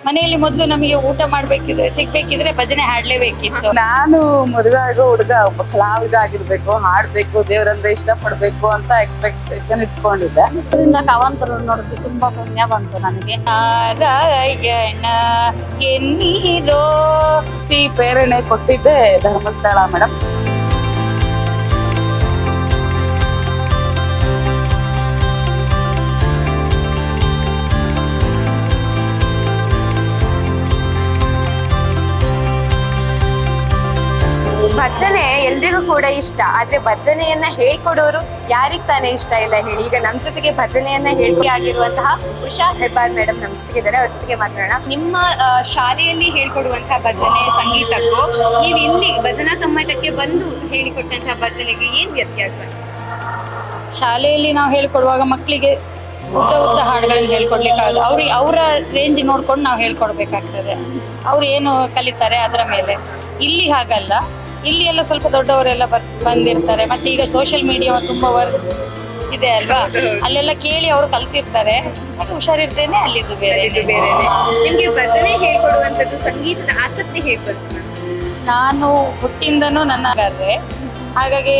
ಮನೆಯಲ್ಲಿ ಮೊದಲು ನಮಗೆ ಊಟ ಮಾಡ್ಬೇಕಿದ್ರೆ ಸಿಗ್ಬೇಕಿದ್ರೆ ಭಜನೆ ಹಾಡ್ಲೇಬೇಕಿತ್ತು. ನಾನು ಮದುವೆ ಆಗೋ ಹುಡುಗ ಒಬ್ಬ ಕಲಾವಿದ ಆಗಿರ್ಬೇಕು, ಹಾಡ್ಬೇಕು, ದೇವರಂದ್ರೆ ಇಷ್ಟ ಪಡ್ಬೇಕು ಅಂತ ಎಕ್ಸ್ಪೆಕ್ಟೇಷನ್ ಇಟ್ಕೊಂಡಿದ್ದೆ. ಅದರಿಂದ ಕಾವಂತರು ನೋಡೋದು ತುಂಬಾ ಪುಣ್ಯ ಬಂತು ನನಗೆ. ನಾರಾಯಣ ಎನ್ನೀರೋ ಈ ಪ್ರೇರಣೆ ಕೊಟ್ಟಿದ್ದೆ ಧರ್ಮಸ್ಥಳ ಮೇಡಮ್. ಭಜನೆ ಎಲ್ರಿಗೂ ಕೂಡ ಇಷ್ಟ, ಆದ್ರೆ ಭಜನೆಯನ್ನ ಹೇಳ್ಕೊಡೋರು ಯಾರಿಗ್ ತಾನೇ ಇಷ್ಟ ಇಲ್ಲ ಹೇಳಿ. ಈಗ ನಮ್ ಜೊತೆಗೆ ಭಜನೆಯನ್ನ ಹೇಳ್ಕೊಡಿ ಆಗಿರುವಂತಹ ಉಷಾ ಹೆಬ್ಬಾರ್ ಮೇಡಮ್ ನಮ್ ಜೊತೆಗೆ ಇದ್ದಾರೆ, ಅವ್ರ ಜೊತೆಗೆ ಮಾತಾಡೋಣ. ನಿಮ್ಮ ಶಾಲೆಯಲ್ಲಿ ಹೇಳ್ಕೊಡುವಂತಹ ಭಜನೆ ಸಂಗೀತಕ್ಕೂ ನೀವು ಇಲ್ಲಿ ಭಜನಾ ಕಮ್ಮಟಕ್ಕೆ ಬಂದು ಹೇಳಿಕೊಟ್ಟಂತಹ ಭಜನೆಗೆ ಏನ್ ವ್ಯತ್ಯಾಸ? ಶಾಲೆಯಲ್ಲಿ ನಾವು ಹೇಳ್ಕೊಡುವಾಗ ಮಕ್ಕಳಿಗೆ ಉದ್ದ ಉದ್ದ ಹಾಡುಗಳನ್ನ ಹೇಳ್ಕೊಡ್ಲಿಕ್ಕಾಗಲ್ಲ. ಅವ್ರಿಗೆ ಅವರ ರೇಂಜ್ ನೋಡ್ಕೊಂಡು ನಾವು ಹೇಳ್ಕೊಡ್ಬೇಕಾಗ್ತದೆ. ಅವ್ರು ಏನು ಕಲಿತಾರೆ ಅದರ ಮೇಲೆ. ಇಲ್ಲಿ ಹಾಗಲ್ಲ, ಇಲ್ಲಿ ಎಲ್ಲ ಸ್ವಲ್ಪ ದೊಡ್ಡವರೆಲ್ಲ ಬಂದಿರ್ತಾರೆ. ಮತ್ತೆ ಈಗ ಸೋಷಿಯಲ್ ಮೀಡಿಯಾ ತುಂಬಾ ವರ್ಕ್ ಇದೆ ಅಲ್ವಾ, ಅಲ್ಲೆಲ್ಲ ಕೇಳಿ ಅವರು ಕಲ್ತಿರ್ತಾರೆ. ಮತ್ತೆ ಹುಷಾರಿರ್ತೇನೆ ಅಲ್ಲಿದ್ದು ಬೇರೆ. ನಿಮ್ಗೆ ಭಜನೆ ಹೇಳ್ಕೊಡುವಂತದ್ದು ಸಂಗೀತದ ಆಸಕ್ತಿ ಹೇಗೆ ಬಂತು? ನಾನು ಹುಟ್ಟಿಂದನೂ ನನ್ನ ಗಾರ್ರೆ, ಹಾಗಾಗಿ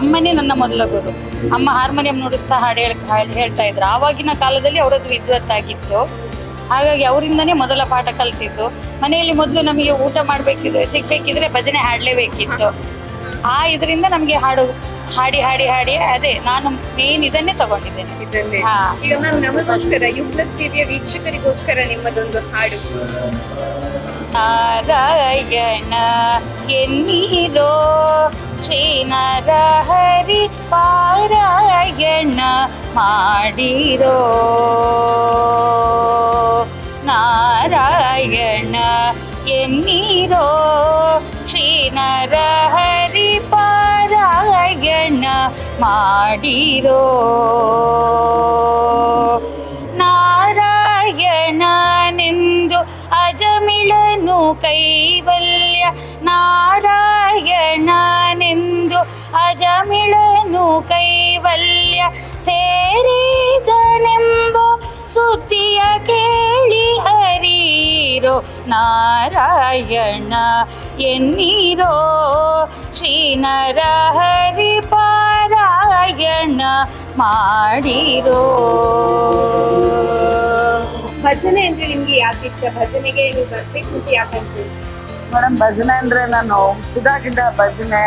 ಅಮ್ಮನೇ ನನ್ನ ಮೊದಲ ಗುರು. ಅಮ್ಮ ಹಾರ್ಮೋನಿಯಂ ನುಡಿಸ್ತಾ ಹಾಡು ಹೇಳ್ತಾ ಇದ್ರು. ಆವಾಗಿನ ಕಾಲದಲ್ಲಿ ಅವರದ್ದು ವಿದ್ವತ್ತಾಗಿತ್ತು. ಹಾಗಾಗಿ ಅವರಿಂದನೇ ಮೊದಲ ಪಾಠ ಕಲ್ತಿದ್ದು. ಮನೆಯಲ್ಲಿ ಮೊದಲು ನಮಗೆ ಊಟ ಮಾಡ್ಬೇಕಿದ್ರೆ ಸಿಗ್ಬೇಕಿದ್ರೆ ಭಜನೆ ಹಾಡ್ಲೇಬೇಕಿತ್ತು. ಇದರಿಂದ ನಮಗೆ ಹಾಡಿ ಹಾಡಿ ಹಾಡಿ ಅದೇ ನಾನು ಮೇನ್ ಇದನ್ನೇ ತಗೊಂಡಿದ್ದೇನೆ. ಈಗ ಮ್ಯಾಮ್, ನಮಗೋಸ್ಕರ U+ ಟಿವಿಯ ವೀಕ್ಷಕರಿಗೋಸ್ಕರ ನಿಮ್ಮದೊಂದು ಹಾಡು. ನಾರಾಯಣ ಎನ್ನೀರೋ ಶ್ರೀ ನರಹರಿ ಪಾರಾಯಣ ಮಾಡಿರೋ. ನಾರಾಯಣ ಎನ್ನೀರೋ ಶ್ರೀ ನರಹರಿ ಪಾರಾಯಣ ಮಾಡಿರೋ. ನಾರಾಯಣನೆಂದು ಅಜಮಿಳನು ಕೈವಲ್ಯ, ನಾರಾಯಣನೆಂದು ಅಜಮಿಳನು ಕೈವಲ್ಯ ಸೇರಿದನೆಂಬೋ ಸುದ್ದಿಯ ಕೇಳಿ ಹರೀರೋ. ನಾರಾಯಣ ಎನ್ನೀರೋ ಶ್ರೀ ನರಹರಿ ಪಾರಾಯಣ ಮಾಡಿರೋ. ಭಜನೆ ಅಂದ್ರೆ ನಿಮ್ಗೆ ಯಾಕೆ ಇಷ್ಟ? ಭಜನೆಗೆ ನೀವು ಬರ್ಬೇಕು ಅಂತ ಯಾಕಂತ ಮೇಡಮ್? ಭಜನೆ ಅಂದ್ರೆ ನಾನು ಹುಟ್ಟಿದಾಗಿಂದ ಭಜನೆ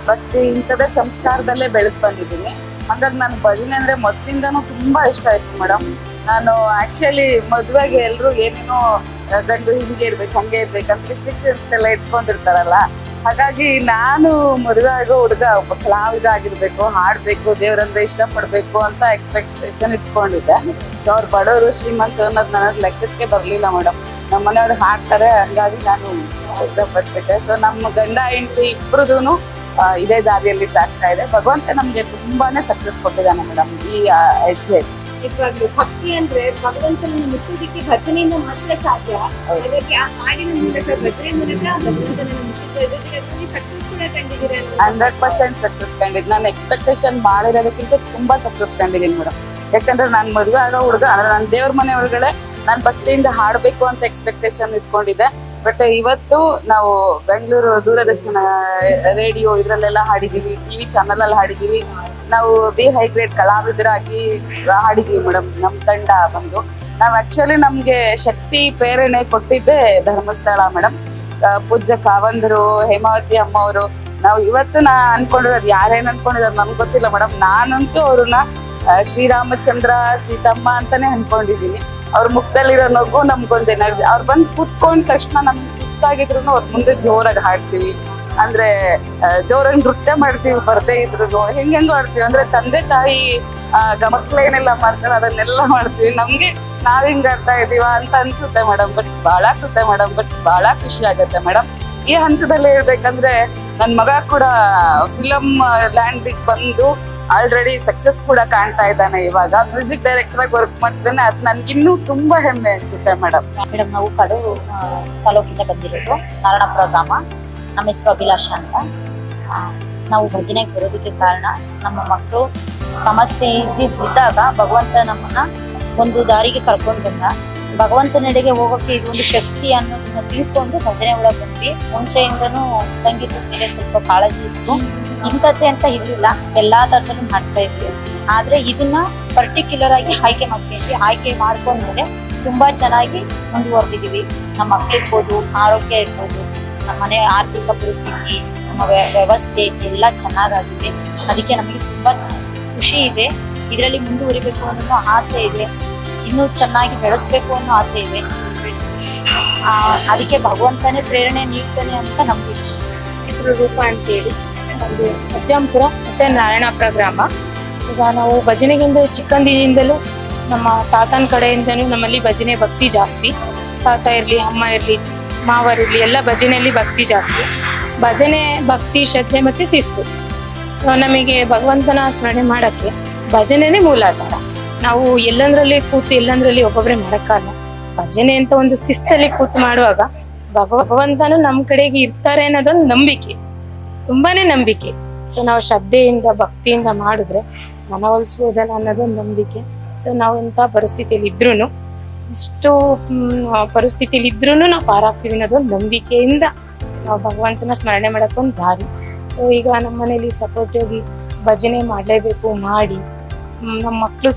ಭಕ್ತಿ ಇಂಥದೇ ಸಂಸ್ಕಾರದಲ್ಲೇ ಬೆಳೆದು ಬಂದಿದ್ದೀನಿ. ಹಾಗಾಗಿ ನಾನು ಭಜನೆ ಅಂದ್ರೆ ಮೊದ್ಲಿಂದನೂ ತುಂಬಾ ಇಷ್ಟ ಆಯ್ತು ಮೇಡಮ್. ನಾನು ಆಕ್ಚುಲಿ ಮದುವೆಗೆ ಎಲ್ರು ಏನೇನೋ ಗಂಡು ಹಿಂಗೆ ಇರ್ಬೇಕು ಹಂಗೆ ಇರ್ಬೇಕಂತ ರಿಸ್ಟ್ರಿಕ್ಷನ್ಸ್ ಎಲ್ಲ ಇಟ್ಕೊಂಡಿರ್ತಾರಲ್ಲ. ಹಾಗಾಗಿ ನಾನು ಮದುವೆ ಆಗೋ ಹುಡುಗ ಒಬ್ಬ ಕಲಾವಿದ ಆಗಿರ್ಬೇಕು, ಹಾಡ್ಬೇಕು, ದೇವರಂದ್ರೆ ಇಷ್ಟ ಪಡ್ಬೇಕು ಅಂತ ಎಕ್ಸ್ಪೆಕ್ಟೇಷನ್ ಇಟ್ಕೊಂಡಿದ್ದೆ. ಸೊ ಅವ್ರು ಬಡವರು ಶ್ರೀಮಂತ ಅನ್ನೋದು ನನಗೆ ಲೆಕ್ಕಕ್ಕೆ ಬರ್ಲಿಲ್ಲ ಮೇಡಮ್. ನಮ್ಮ ಮನೆಯವ್ರು ಹಾಡ್ತಾರೆ, ಹಂಗಾಗಿ ನಾನು ಇಷ್ಟಪಟ್ಬಿಟ್ಟೆ. ಸೊ ನಮ್ಮ ಗಂಡ ಹೆಂಡತಿ ಇಬ್ರದೂನು ಇದೇ ದಾರಿಯಲ್ಲಿ ಸಾಕ್ತಾ ಇದೆ. ಭಗವಂತ ನಮ್ಗೆ ತುಂಬಾನೇ ಸಕ್ಸಸ್ ಕೊಟ್ಟಿದ್ದಾನೆ ಮೇಡಮ್ ಈ ಹೆಜ್ಜೆ. ನಿಜವಾಗ್ಲೂ ಭಕ್ತಿ ಅಂದ್ರೆ ಭಗವಂತನನ್ನು ಮುಟ್ಟುವುದಕ್ಕೆ ಭಜನೆಯಿಂದ ಮಾತ್ರ ಸಾಧ್ಯ. ಹಾಗಾಗಿ ಆ ಹಾಡಿನ ಮೂಲಕ ಭಜನೆ ಮೂಲಕ ಭಗವಂತನನ್ನು ಮುಟ್ಟಿದ್ದಕ್ಕೆ ಸಕ್ಸಸ್ ಕೂಡ ಕಂಡಿದ್ದೀರಾ? 100% ಸಕ್ಸಸ್ ಕಂಡಿದ್ದು. ನಾನು ಎಕ್ಸ್ಪೆಕ್ಟೇಷನ್ ಮಾಡಿರೋದಕ್ಕಿಂತ ತುಂಬಾ ಸಕ್ಸಸ್ ಕಂಡಿದ್ದೀನಿ ಮೇಡಮ್. ಯಾಕಂದ್ರೆ ನಾನು ಮದುವೆ ಆಗೋ ಹುಡುಗ ಅಂದ್ರೆ ನನ್ನ ದೇವ್ರ ಮನೆ ಒಳಗಡೆ ನಾನು ಭಕ್ತಿಯಿಂದ ಹಾಡ್ಬೇಕು ಅಂತ ಎಕ್ಸ್ಪೆಕ್ಟೇಷನ್ ಇಟ್ಕೊಂಡಿದ್ದೆ. ಬಟ್ ಇವತ್ತು ನಾವು ಬೆಂಗಳೂರು ದೂರದರ್ಶನ ರೇಡಿಯೋ ಇದ್ರಲ್ಲೆಲ್ಲ ಹಾಡಿದೀವಿ, ಟಿವಿ ಚಾನಲ್ ಅಲ್ಲಿ ಹಾಡಿದೀವಿ. ನಾವು ಬಿ ಹೈ ಗ್ರೇಡ್ ಕಲಾವಿದರಾಗಿ ಹಾಡಿದೀವಿ ಮೇಡಮ್. ನಮ್ ತಂಡ ಬಂದು ನಾವ್ ಆಕ್ಚುಲಿ ನಮ್ಗೆ ಶಕ್ತಿ ಪ್ರೇರಣೆ ಕೊಟ್ಟಿದ್ದೆ ಧರ್ಮಸ್ಥಳ ಮೇಡಮ್. ಪೂಜ್ಯ ಕಾವಂದರು, ಹೇಮಾವತಿ ಅಮ್ಮ ಅವರು. ನಾವು ಇವತ್ತು ನಾ ಅನ್ಕೊಂಡಿರೋದು ಯಾರೇನ್ ಅನ್ಕೊಂಡಿರೋದು ನನ್ಗೆ ಗೊತ್ತಿಲ್ಲ ಮೇಡಮ್. ನಾನಂತೂ ಅವ್ರನ್ನ ಶ್ರೀರಾಮಚಂದ್ರ ಸೀತಮ್ಮ ಅಂತಾನೆ ಅನ್ಕೊಂಡಿದೀನಿ. ಅವ್ರ ಮುಖದಲ್ಲಿರೋ ನಗು ನಮ್ಗೊಂದು ಎನರ್ಜಿ. ಅವ್ರು ಬಂದು ಕೂತ್ಕೊಂಡ ತಕ್ಷಣ ನಮ್ಗೆ ಸುಸ್ತಾಗಿದ್ರು ಅವ್ರ ಮುಂದೆ ಜೋರಾಗಿ ಹಾಡ್ತೀವಿ. ಅಂದ್ರೆ ಜೋರಾಗಿ ನೃತ್ಯ ಮಾಡ್ತೀವಿ, ಬರ್ದೇ ಇದ್ರು ಹೆಂಗೆಂಗೋ ಆಡ್ತೀವಿ. ಅಂದ್ರೆ ತಂದೆ ತಾಯಿ ಮಕ್ಳೇನೆಲ್ಲ ಮಾಡ್ತಾರೆ ಅದನ್ನೆಲ್ಲ ಮಾಡ್ತೀವಿ. ನಮ್ಗೆ ನಾವ್ ಹಿಂಗ್ ಆಡ್ತಾ ಇದೀವ ಅಂತ ಅನ್ಸುತ್ತೆ ಮೇಡಮ್. ಬಟ್ ಬಹಳ ಖುಷಿ ಆಗತ್ತೆ ಮೇಡಮ್. ಈ ಹಂತದಲ್ಲಿ ಹೇಳ್ಬೇಕಂದ್ರೆ ನನ್ ಮಗ ಕೂಡ ಫಿಲಂ ಲ್ಯಾಂಡ್ ಬಂದು ಆಲ್ರೆಡಿ ಸಕ್ಸಸ್ ಕೂಡ ಕಾಣ್ತಾ ಇದ್ದಾನೆ. ಇವಾಗ ಮ್ಯೂಸಿಕ್ ಡೈರೆಕ್ಟರ್ ಆಗಿ ವರ್ಕ್ ಮಾಡ್ತಾನೆ. ಅದ್ ನನ್ಗಿನ್ನೂ ತುಂಬಾ ಹೆಮ್ಮೆ ಅನ್ಸುತ್ತೆ ಮೇಡಮ್. ನಾವು ಕಡೂರು ತಾಲೂಕಿಂದ ಬಂದಿರೋದು, ನಾರಾಯಣಪುರ ಗ್ರಾಮ. ನಮ್ಮ ಹೆಸರು ಅಭಿಲಾಷ ಅಂತ. ನಾವು ಭಜನೆಗೆ ಬರೋದಕ್ಕೆ ಕಾರಣ ನಮ್ಮ ಮಕ್ಕಳು ಸಮಸ್ಯೆ ಇದ್ದಾಗ ಭಗವಂತ ನಮ್ಮನ್ನ ಒಂದು ದಾರಿಗೆ ಕರ್ಕೊಂಡು ಬಂದ. ಭಗವಂತನೆಡೆಗೆ ಹೋಗೋಕೆ ಇದು ಒಂದು ಶಕ್ತಿ ಅನ್ನೋದನ್ನ ತಿಳ್ಕೊಂಡು ಭಜನೆ ಒಳಗೆ ಬಂದ್ವಿ. ಮುಂಚೆಯಿಂದನೂ ಸಂಗೀತದ ಮೇಲೆ ಸ್ವಲ್ಪ ಕಾಳಜಿ ಇತ್ತು. ಇಂಥದ್ದೇ ಅಂತ ಇರ್ಲಿಲ್ಲ, ಎಲ್ಲಾ ತರದಲ್ಲೂ ಮಾಡ್ತಾ ಇದ್ವಿ. ಆದ್ರೆ ಇದನ್ನ ಪರ್ಟಿಕ್ಯುಲರ್ ಆಗಿ ಆಯ್ಕೆ ಮಾಡ್ಕೊಂಡ್ವಿ. ಆಯ್ಕೆ ಮಾಡ್ಕೊಂಡ್ಮೇಲೆ ತುಂಬಾ ಚೆನ್ನಾಗಿ ಮುಂದುವರೆದಿದೀವಿ. ನಮ್ಮ ಮಕ್ಳಿರ್ಬೋದು, ಆರೋಗ್ಯ ಇರ್ಬೋದು, ನಮ್ಮ ಮನೆ ಆರ್ಥಿಕ ಪರಿಸ್ಥಿತಿ, ನಮ್ಮ ವ್ಯವಸ್ಥೆ ಎಲ್ಲ ಚೆನ್ನಾಗಾಗಿದೆ. ಅದಕ್ಕೆ ನಮಗೆ ತುಂಬಾ ಖುಷಿ ಇದೆ. ಇದರಲ್ಲಿ ಮುಂದುವರಿಬೇಕು ಅನ್ನೋ ಆಸೆ ಇದೆ. ಇನ್ನೂ ಚೆನ್ನಾಗಿ ಬೆಳೆಸ್ಬೇಕು ಅನ್ನೋ ಆಸೆ ಇದೆ. ಅದಕ್ಕೆ ಭಗವಂತನೇ ಪ್ರೇರಣೆ ನೀಡ್ತಾನೆ ಅಂತ ನಂಬಿಕೆ. ಹೆಸರು ರೂಪ ಅಂತೇಳಿ, ಒಂದು ಅಜ್ಜಂಪುರ ಮತ್ತೆ ನಾರಾಯಣಪುರ ಗ್ರಾಮ. ಈಗ ನಾವು ಭಜನೆಗಿಂತ ಚಿಕ್ಕಂದಿನಿಂದಲೂ ನಮ್ಮ ತಾತನ ಕಡೆಯಿಂದನೂ ನಮ್ಮಲ್ಲಿ ಭಜನೆ ಭಕ್ತಿ ಜಾಸ್ತಿ. ತಾತ ಇರಲಿ, ಅಮ್ಮ ಇರಲಿ, ಮಾವರಿರಲಿ, ಎಲ್ಲ ಭಜನೆಯಲ್ಲಿ ಭಕ್ತಿ ಜಾಸ್ತಿ. ಭಜನೆ ಭಕ್ತಿ, ಶ್ರದ್ಧೆ ಮತ್ತು ಶಿಸ್ತು. ನಮಗೆ ಭಗವಂತನ ಸ್ಮರಣೆ ಮಾಡೋಕ್ಕೆ ಭಜನೆನೇ ಮೂಲಾಧಾರ. ನಾವು ಎಲ್ಲಂದ್ರಲ್ಲಿ ಕೂತು ಎಲ್ಲಂದ್ರಲ್ಲಿ ಒಬ್ಬೊಬ್ಬರೇ ಮಾಡೋಕ್ಕಲ್ಲ. ಭಜನೆ ಅಂತ ಒಂದು ಶಿಸ್ತಲ್ಲಿ ಕೂತು ಮಾಡುವಾಗ ಭಗವಂತನು ನಮ್ಮ ಕಡೆಗೆ ಇರ್ತಾರೆ ಅನ್ನೋದೊಂದು ನಂಬಿಕೆ, ತುಂಬಾನೇ ನಂಬಿಕೆ. ಸೊ ನಾವು ಶ್ರದ್ಧೆಯಿಂದ ಭಕ್ತಿಯಿಂದ ಮಾಡಿದ್ರೆ ಮನವೊಲಿಸ್ಬೋದಲ್ಲ ಅನ್ನೋದೊಂದು ನಂಬಿಕೆ. ಸೊ ನಾವು ಎಂಥ ಪರಿಸ್ಥಿತಿಯಲ್ಲಿ ಇದ್ರೂ, ಇಷ್ಟು ಪರಿಸ್ಥಿತಿಯಲ್ಲಿ ಇದ್ರೂ ನಾವು ಪಾರಾಗ್ತೀವಿ ಅನ್ನೋದೊಂದು ನಂಬಿಕೆಯಿಂದ ನಾವು ಭಗವಂತನ ಸ್ಮರಣೆ ಮಾಡೋಕ್ಕೊಂದು ದಾರಿ. ಸೊ ಈಗ ನಮ್ಮ ಮನೇಲಿ ಸಪೋರ್ಟಿವ್ ಭಜನೆ ಮಾಡಲೇಬೇಕು, ಮಾಡಿ ನಮ್ಮ ಮಕ್ಕಳು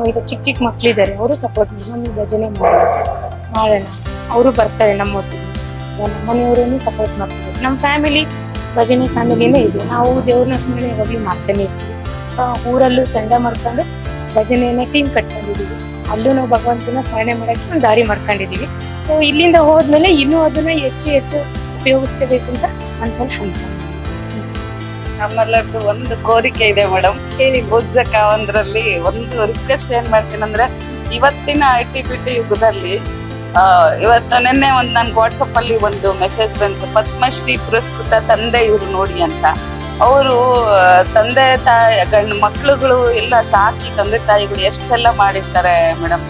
ಈಗ ಚಿಕ್ಕ ಚಿಕ್ಕ ಮಕ್ಕಳಿದ್ದಾರೆ, ಅವರು ಸಪೋರ್ಟ್ ಮಾಡಿ ನಮಗೆ ಭಜನೆ ಮಾಡೋಣ, ಅವರು ಬರ್ತಾರೆ ನಮ್ಮೊಟ್ಟಿಗೆ. ನಮ್ಮ ಮನೆಯವರನ್ನು ಸಪೋರ್ಟ್ ಮಾಡ್ತಾರೆ. ನಮ್ಮ ಫ್ಯಾಮಿಲಿ ಭಜನೆ ಫ್ಯಾಮಿಲಿನೇ ಇದೆ. ನಾವು ದೇವ್ರನ್ನ ಸ್ಮರಣೆ ಯಾವಾಗಲೂ ಮಾಡ್ತಾನೆ ಇರ್ತೀವಿ. ಊರಲ್ಲೂ ತಂಡ ಮಾಡ್ಕೊಂಡು ಭಜನೆಯನ್ನ ಟೀಮ್ ಕಟ್ಕೊಂಡಿದ್ದೀವಿ. ಅಲ್ಲೂ ನಾವು ಭಗವಂತನ ಸ್ಮರಣೆ ಮಾಡೋಕ್ಕೆ ಒಂದು ದಾರಿ ಮಾಡ್ಕೊಂಡಿದ್ದೀವಿ. ಸೊ ಇಲ್ಲಿಂದ ಹೋದ್ಮೇಲೆ ಇನ್ನೂ ಅದನ್ನ ಹೆಚ್ಚು ಹೆಚ್ಚು ಉಪಯೋಗಿಸ್ಕೋಬೇಕು ಅಂತ ಮನ್ಸಲ್ಲಿ ಅನ್ಕೊಂಡು. ನಮ್ಮೆಲ್ಲರದ್ದು ಒಂದು ಕೋರಿಕೆ ಇದೆ ಮೇಡಮ್, ಹೇಳಿ. ಬುಜ್ಜಕ್ಕ ಒಂದ್ರಲ್ಲಿ ಒಂದು ರಿಕ್ವೆಸ್ಟ್ ಏನ್ ಮಾಡ್ತೀನಿ ಅಂದ್ರೆ, ಇವತ್ತಿನ IT-BT ಯುಗದಲ್ಲಿ ಇವತ್ತು ನಿನ್ನೆ ಒಂದು ನನ್ಗೆ ವಾಟ್ಸಪ್ ಅಲ್ಲಿ ಒಂದು ಮೆಸೇಜ್ ಬಂತು, ಪದ್ಮಶ್ರೀ ಪುರಸ್ಕೃತ ತಂದೆ ಇವ್ರು ನೋಡಿ ಅಂತ. ಅವರು ತಂದೆ ತಾಯಿ ಗಂಡು ಮಕ್ಳುಗಳು ಎಲ್ಲ ಸಾಕಿ ತಂದೆ ತಾಯಿಗಳು ಎಷ್ಟೆಲ್ಲ ಮಾಡಿರ್ತಾರೆ ಮೇಡಮ್.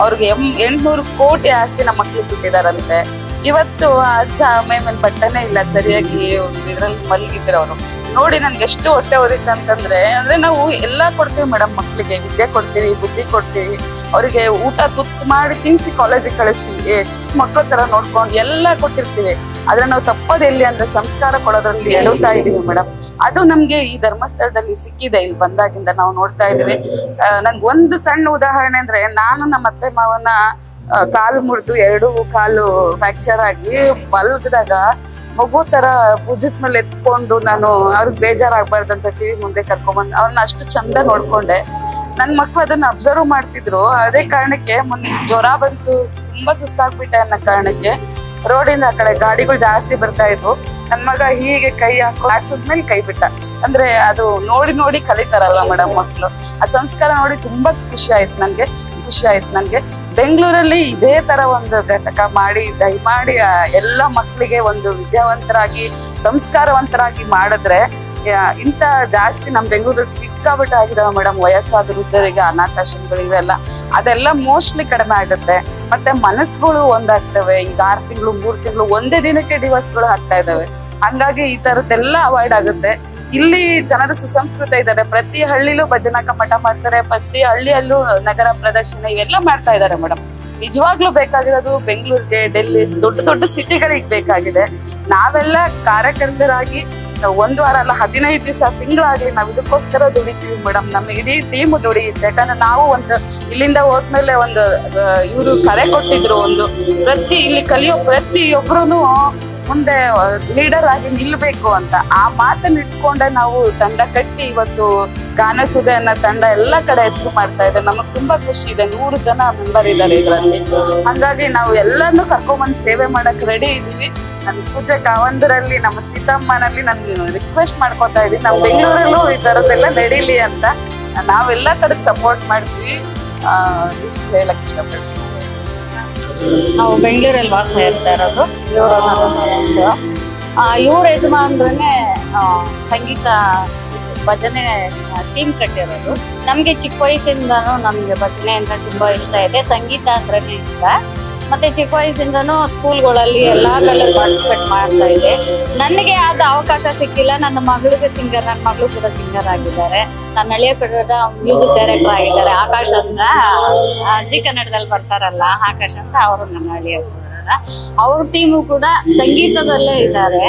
ಅವ್ರಿಗೆ 800 ಕೋಟಿ ಆಸ್ತಿ ನಮ್ಮ ಮಕ್ಳಿಗೆ ಬಿಟ್ಟಿದಾರಂತೆ. ಇವತ್ತು ಅಜ್ಜ ಮೇಲೆ ಬಟ್ಟನೆ ಇಲ್ಲ, ಸರಿಯಾಗಿ ಇದ್ರಲ್ಲಿ ಮಲಗಿದ್ರು ಅವರು. ನೋಡಿ ನನ್ಗೆ ಎಷ್ಟು ಹೊಟ್ಟೆ ಹೊರಿತ ಅಂತಂದ್ರೆ ನಾವು ಎಲ್ಲಾ ಕೊಡ್ತೀವಿ ಮೇಡಮ್. ಮಕ್ಳಿಗೆ ವಿದ್ಯೆ ಕೊಡ್ತೀವಿ, ಬುದ್ಧಿ ಕೊಡ್ತೀವಿ, ಅವರಿಗೆ ಊಟ ತುತ್ತು ಮಾಡಿ ತಿನ್ಸಿ ಕಾಲೇಜಿಗೆ ಕಳಿಸ್ತೀವಿ, ಚಿಕ್ಕ ಮಕ್ಳ ತರ ನೋಡ್ಕೊಂಡು ಎಲ್ಲ ಕೊಟ್ಟಿರ್ತೀವಿ. ಆದ್ರೆ ನಾವು ತಪ್ಪದೆಲ್ಲಿ ಅಂದ್ರೆ ಸಂಸ್ಕಾರ ಕೊಡೋದ್ರಲ್ಲಿ ಎಡುತ್ತಾ ಇದೀವಿ ಮೇಡಮ್. ಅದು ನಮ್ಗೆ ಈ ಧರ್ಮಸ್ಥಳದಲ್ಲಿ ಸಿಕ್ಕಿದೆ. ಇಲ್ಲಿ ಬಂದಾಗಿಂದ ನಾವು ನೋಡ್ತಾ ಇದೀವಿ. ನನ್ಗೆ ಒಂದು ಸಣ್ಣ ಉದಾಹರಣೆ ಅಂದ್ರೆ, ನಾನು ನಮ್ಮ ಅತ್ತೆ ಮಾವನ ಕಾಲು ಮುರಿದು 2 ಕಾಲು ಫ್ರಾಕ್ಚರ್ ಆಗಿ ಮಲಗಿದಾಗ ಮಗು ತರ ಭುಜದ ಮೇಲೆ ಎತ್ಕೊಂಡು ನಾನು ಅವ್ರಿಗೆ ಬೇಜಾರಾಗ್ಬಾರ್ದಂತ TV ಮುಂದೆ ಕರ್ಕೊಂಡ್ಬಂದು ಅವ್ರನ್ನ ಅಷ್ಟು ಚಂದ ನೋಡ್ಕೊಂಡೆ. ನನ್ ಮಕ್ಳು ಅದನ್ನ ಅಬ್ಸರ್ವ್ ಮಾಡ್ತಿದ್ರು. ಅದೇ ಕಾರಣಕ್ಕೆ ಮೊನ್ನೆ ಜ್ವರ ಬಂತು, ತುಂಬಾ ಸುಸ್ತಾಗ್ಬಿಟ್ಟೆ ಅನ್ನೋ ಕಾರಣಕ್ಕೆ ರೋಡಿಂದ ಆ ಕಡೆ ಗಾಡಿಗಳು ಜಾಸ್ತಿ ಬರ್ತಾ ಇದ್ವು. ನನ್ ಮಗ ಹೀಗೆ ಕೈ ಹಾಕೋ ಆಡ್ಸೋದ್ಮೇಲೆ ಕೈ ಬಿಟ್ಟ. ಅಂದ್ರೆ ಅದು ನೋಡಿ ನೋಡಿ ಕಲಿತಾರಲ್ವ ಮೇಡಮ್ ಮಕ್ಳು. ಆ ಸಂಸ್ಕಾರ ನೋಡಿ ತುಂಬಾ ಖುಷಿ ಆಯ್ತು ನನ್ಗೆ. ಬೆಂಗಳೂರಲ್ಲಿ ಇದೇ ತರ ಒಂದು ಘಟಕ ಮಾಡಿ ದಯಮಾಡಿ ಎಲ್ಲ ಮಕ್ಕಳಿಗೆ ಒಂದು ವಿದ್ಯಾವಂತರಾಗಿ ಸಂಸ್ಕಾರವಂತರಾಗಿ ಮಾಡಿದ್ರೆ ಇಂತ ಜಾಸ್ತಿ ನಮ್ ಬೆಂಗಳೂರಲ್ಲಿ ಸಿಕ್ಕಾಬಿಟ್ಟು ಆಗಿದಾವೆ ಮೇಡಮ್. ವಯಸ್ಸಾದ ವೃದ್ಧರಿಗೆ ಅನಾಥಾಶ್ರಮಗಳು ಇವೆಲ್ಲ, ಅದೆಲ್ಲ ಮೋಸ್ಟ್ಲಿ ಕಡಿಮೆ ಆಗುತ್ತೆ. ಮತ್ತೆ ಮನಸ್ಸುಗಳು ಒಂದಾಗ್ತವೆ. ಈಗ 6 ತಿಂಗಳು 3 ತಿಂಗಳು ಒಂದೇ ದಿನಕ್ಕೆ ಡಿವೋರ್ಸ್ಗಳು ಆಗ್ತಾ ಇದಾವೆ. ಹಂಗಾಗಿ ಈ ತರದ್ದೆಲ್ಲ ಅವಾಯ್ಡ್ ಆಗುತ್ತೆ. ಇಲ್ಲಿ ಜನರು ಸುಸಂಸ್ಕೃತ ಇದ್ದಾರೆ. ಪ್ರತಿ ಹಳ್ಳಿಲೂ ಭಜನಾ ಕಮ್ಮಟ ಮಾಡ್ತಾರೆ, ಪ್ರತಿ ಹಳ್ಳಿಯಲ್ಲೂ ನಗರ ಪ್ರದರ್ಶನ ಇವೆಲ್ಲ ಮಾಡ್ತಾ ಇದ್ದಾರೆ ಮೇಡಮ್. ನಿಜವಾಗ್ಲೂ ಬೇಕಾಗಿರೋದು ಬೆಂಗಳೂರಿಗೆ, ಡೆಲ್ಲಿ, ದೊಡ್ಡ ದೊಡ್ಡ ಸಿಟಿಗಳಿಗೆ ಬೇಕಾಗಿದೆ. ನಾವೆಲ್ಲ ಕಾರ್ಯಕರ್ತರಾಗಿ 1 ವಾರ ಅಲ್ಲ 15 ದಿವಸ ತಿಂಗಳಾಗ್ಲಿ ನಾವು ಇದಕ್ಕೋಸ್ಕರ ದುಡಿತೀವಿ ಮೇಡಮ್. ನಮ್ಮ ಇಡೀ ಟೀಮ್ ದುಡಿಯುತ್ತೆ. ಯಾಕಂದ್ರೆ ನಾವು ಒಂದು ಇಲ್ಲಿಂದ ಹೋದ್ಮೇಲೆ ಒಂದು ಇವರು ಕರೆ ಕೊಟ್ಟಿದ್ರು, ಒಂದು ಇಲ್ಲಿ ಕಲಿಯೋ ಪ್ರತಿಯೊಬ್ರು ಮುಂದೆ ಲೀಡರ್ ಆಗಿ ನಿಲ್ಬೇಕು ಅಂತ. ಆ ಮಾತನ್ನ ಇಟ್ಕೊಂಡೆ ನಾವು ತಂಡ ಕಟ್ಟಿ ಇವತ್ತು ಗಾನಸುದೆ ಅನ್ನೋ ತಂಡ ಎಲ್ಲ ಕಡೆ ಹೆಸರು ಮಾಡ್ತಾ ಇದೆ. ನಮಗ್ ತುಂಬಾ ಖುಷಿ ಇದೆ. 100 ಜನ ಮೆಂಬರ್ ಇದ್ದಾರೆ ಇದರಲ್ಲಿ. ಹಂಗಾಗಿ ನಾವು ಎಲ್ಲರನ್ನೂ ಕರ್ಕೊಂಡ್ಬಂದು ಸೇವೆ ಮಾಡಕ್ ರೆಡಿ ಇದೀವಿ. ನನ್ ಪೂಜೆ ಕಾವಂದರಲ್ಲಿ ನಮ್ಮ ಸೀತಮ್ಮನಲ್ಲಿ ನನ್ಗೆ ರಿಕ್ವೆಸ್ಟ್ ಮಾಡ್ಕೊತಾ ಇದೀನಿ, ನಾವು ಬೆಂಗಳೂರಲ್ಲೂ ಈ ತರದ್ದೆಲ್ಲ ನಡೀಲಿ ಅಂತ. ನಾವೆಲ್ಲ ತರದ್ ಸಪೋರ್ಟ್ ಮಾಡ್ತೀವಿ. ಇಷ್ಟು ಹೇಳಕ್ ಇಷ್ಟಪಡ್ತೀವಿ. ನಾವು ಬೆಂಗಳೂರಲ್ಲಿ ವಾಸ ಇರ್ತಾ ಇರೋದು. ಇವ್ರ ಯಜಮಾನ್ರನ್ನೇ ಸಂಗೀತ ಭಜನೆ ಟೀಮ್ ಕಟ್ಟಿರೋದು. ನಮ್ಗೆ ಚಿಕ್ಕ ವಯಸ್ಸಿಂದನೂ ನಮ್ಗೆ ಭಜನೆ ಅಂದ್ರೆ ತುಂಬಾ ಇಷ್ಟ ಇದೆ. ಸಂಗೀತ ಅಂದ್ರೇನೆ ಇಷ್ಟ. ಮತ್ತೆ ಚಿಕ್ಕ ವಯಸ್ಸಿಂದನೂ ಸ್ಕೂಲ್ಗಳಲ್ಲಿ ಎಲ್ಲಾದ್ರಲ್ಲೂ ಪಾರ್ಟಿಸಿಪೇಟ್ ಮಾಡ್ತಾ ಇದ್ದೆ. ನನಗೆ ಆದ ಅವಕಾಶ ಸಿಕ್ಕಿಲ್ಲ. ನನ್ನ ಮಗಳಿಗೆ ಸಿಂಗರ್, ನನ್ನ ಮಗಳು ಕೂಡ ಸಿಂಗರ್ ಆಗಿದ್ದಾರೆ. ನನ್ನ ಹಳೆಯ ಕನ್ನಡದ ಮ್ಯೂಸಿಕ್ ಡೈರೆಕ್ಟರ್ ಆಗಿದ್ದಾರೆ. ಆಕಾಶ್ ಅಂತ ಜಿ ಕನ್ನಡದಲ್ಲಿ ಬರ್ತಾರಲ್ಲ, ಆಕಾಶ್ ಅಂತ ಅವರು ನನ್ನ ಹಳೆಯ ಅವ್ರ ಟೀಮು ಕೂಡ ಸಂಗೀತದಲ್ಲೇ ಇದ್ದಾರೆ.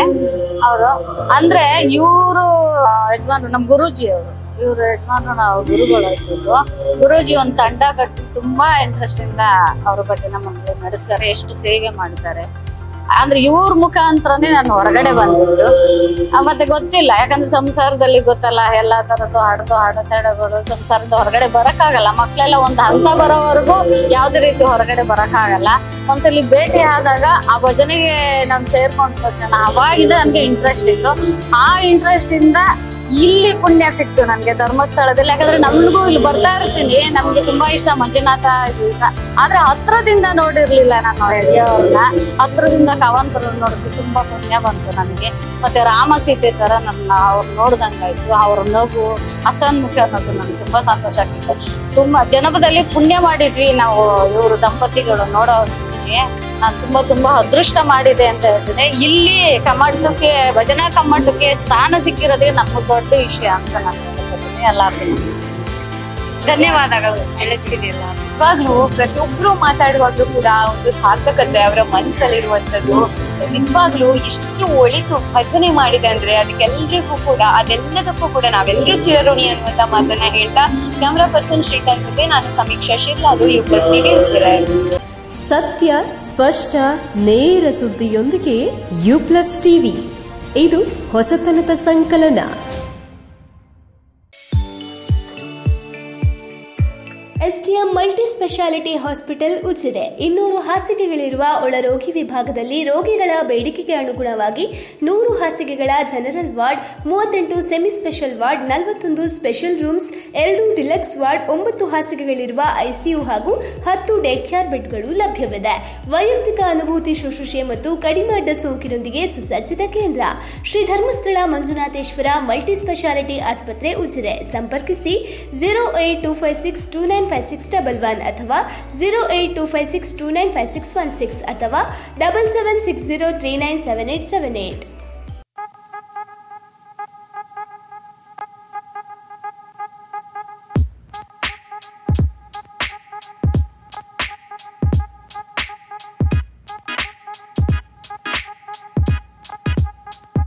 ಅವರು ಅಂದ್ರೆ ಇವರು ಯಜಮಾನ್ರು ನಮ್ಮ ಗುರೂಜಿ ಅವರು, ಇವ್ರ ಯಜಮಾನ್ರು ನಾವು ಗುರುಗಳಾಗ್ತಿದ್ರು. ಗುರೂಜಿ ಒಂದ್ ತಂಡ ಕಟ್ಟಿ ತುಂಬಾ ಇಂಟ್ರೆಸ್ಟ್ ಇಂದ ಅವರು ಭಜನೆ ಮಂಡಳಿ ನಡೆಸ್ತಾರೆ, ಎಷ್ಟು ಸೇವೆ ಮಾಡ್ತಾರೆ. ಅಂದ್ರೆ ಇವ್ರ ಮುಖಾಂತರನೇ ನಾನು ಹೊರಗಡೆ ಬಂದ್ಬಿಟ್ಟು ಮತ್ತೆ ಗೊತ್ತಿಲ್ಲ, ಯಾಕಂದ್ರೆ ಸಂಸಾರದಲ್ಲಿ ಗೊತ್ತಲ್ಲ ಎಲ್ಲಾ ತರದ್ದು ಅಡೆತಡೆಗಳು, ಸಂಸಾರದ ಹೊರಗಡೆ ಬರಕ್ಕಾಗಲ್ಲ. ಮಕ್ಳೆಲ್ಲ ಒಂದ್ ಹಂತ ಬರೋವರೆಗೂ ಯಾವ್ದೇ ರೀತಿ ಹೊರಗಡೆ ಬರಕ್ಕಾಗಲ್ಲ. ಒಂದ್ಸಲಿ ಭೇಟಿ ಆದಾಗ ಆ ಭಜನೆಗೆ ನಾನು ಸೇರ್ಕೊಂಡ ತಕ್ಷಣ ಅವಾಗಿದ ನನ್ಗೆ ಇಂಟ್ರೆಸ್ಟ್ ಇತ್ತು. ಆ ಇಂಟ್ರೆಸ್ಟ್ ಇಂದ ಇಲ್ಲಿ ಪುಣ್ಯ ಸಿಕ್ತು ನನ್ಗೆ ಧರ್ಮಸ್ಥಳದಲ್ಲಿ. ಯಾಕಂದ್ರೆ ನಮ್ಗೂ ಇಲ್ಲಿ ಬರ್ತಾ ಇರ್ತೀನಿ, ನಮ್ಗೆ ತುಂಬಾ ಇಷ್ಟ ಮಂಜುನಾಥ ಇಷ್ಟ. ಆದ್ರೆ ಹತ್ರದಿಂದ ನೋಡಿರ್ಲಿಲ್ಲ ನಾನು ಅವ್ರನ್ನ. ಹತ್ರದಿಂದ ಕವಂತರು ನೋಡಿದ್ರು ತುಂಬಾ ಪುಣ್ಯ ಬಂತು ನನಗೆ. ಮತ್ತೆ ರಾಮ ಸೀತೆ ತರ ನನ್ನ ಅವ್ರು ನೋಡ್ದಂಗಾಯ್ತು. ಅವ್ರ ನಗು, ಹಸನ್ಮುಖ ನಗು ನನ್ಗೆ ತುಂಬಾ ಸಂತೋಷ ಆಗ್ತಿತ್ತು. ತುಂಬಾ ಜನಪದಲ್ಲಿ ಪುಣ್ಯ ಮಾಡಿದ್ವಿ ನಾವು ಇವರು ದಂಪತಿಗಳು ನೋಡೋದಕ್ಕೆ. ನಾನು ತುಂಬಾ ಅದೃಷ್ಟ ಮಾಡಿದೆ ಅಂತ ಹೇಳ್ತೀನಿ. ಇಲ್ಲಿ ಕಮ್ಮಟಕ್ಕೆ, ಭಜನಾ ಕಮ್ಮಟಕ್ಕೆ ಸ್ಥಾನ ಸಿಕ್ಕಿರೋದೇ ನಮ್ಗೆ ದೊಡ್ಡ ವಿಷಯ ಅಂತ ನಾನು ಹೇಳ್ತೀನಿ. ಎಲ್ಲರಿಗೂ ಧನ್ಯವಾದಗಳು ತಿಳಿಸ್ತೀನಿ. ನಿಜವಾಗ್ಲೂ ಪ್ರತಿಯೊಬ್ರು ಮಾತಾಡುವಾಗ್ಲೂ ಕೂಡ ಒಂದು ಸಾರ್ಥಕತೆ ಅವರ ಮನಸ್ಸಲ್ಲಿರುವಂತದ್ದು ನಿಜವಾಗ್ಲೂ ಎಷ್ಟು ಒಳಿತು ಭಜನೆ ಮಾಡಿದೆ ಅಂದ್ರೆ ಅದಕ್ಕೆಲ್ರಿಗೂ ಕೂಡ, ಅದೆಲ್ಲದಕ್ಕೂ ಕೂಡ ನಾವೆಲ್ಲರೂ ಚಿರಋಣಿ ಅನ್ನುವಂತ ಮಾತನ್ನ ಹೇಳ್ತಾ ಕ್ಯಾಮ್ರಾ ಪರ್ಸನ್ ಶ್ರೀಕಾಂತ್ ಜೊತೆ ನಾನು ಸಮೀಕ್ಷಾ ಶಿರ್ಲಾದು U+ TV ಉಜಿರೆ. ಸತ್ಯ, ಸ್ಪಷ್ಟ, ನೇರ ಸುದ್ದಿಯೊಂದಿಗೆ U+ TV. ಇದು ಹೊಸತನದ ಸಂಕಲನ. STM multi speciality hospital Ujire 200 ಹಾಸಿಗೆಗಳಿರುವ ಒಳರೋಗಿ ವಿಭಾಗದಲ್ಲಿ ರೋಗಿಗಳ ಬೇಡಿಕೆಗೆ ಅನುಗುಣವಾಗಿ 100 ಹಾಸಿಗೆಗಳ general ward, 38 semi special ward, 41 special rooms, 2 deluxe ward, 9 ಹಾಸಿಗೆಗಳಿರುವ ICU ಹಾಗೂ 10 ಡೇ ಕೇರ್ ಬೆಡ್ಗಳು ಲಭ್ಯವಿದೆ. ವೈಯಕ್ತಿಕ ಅನುಭೂತಿ ಶುಶ್ರೂಷೆ ಮತ್ತು ಕಡಿಮೆ ಅಡ್ಡ ಸೋಂಕಿನೊಂದಿಗೆ ಸುಸಜ್ಜಿತ ಕೇಂದ್ರ. ಶ್ರೀ ಧರ್ಮಸ್ಥಳ ಮಂಜುನಾಥೇಶ್ವರ ಮಲ್ಟಿ ಸ್ಪೆಷಾಲಿಟಿ ಆಸ್ಪತ್ರೆ ಉಜಿರೆ. ಸಂಪರ್ಕಿಸಿ 08256295611 ಅಥವಾ 08256295616 ಅಥವಾ 7760397878.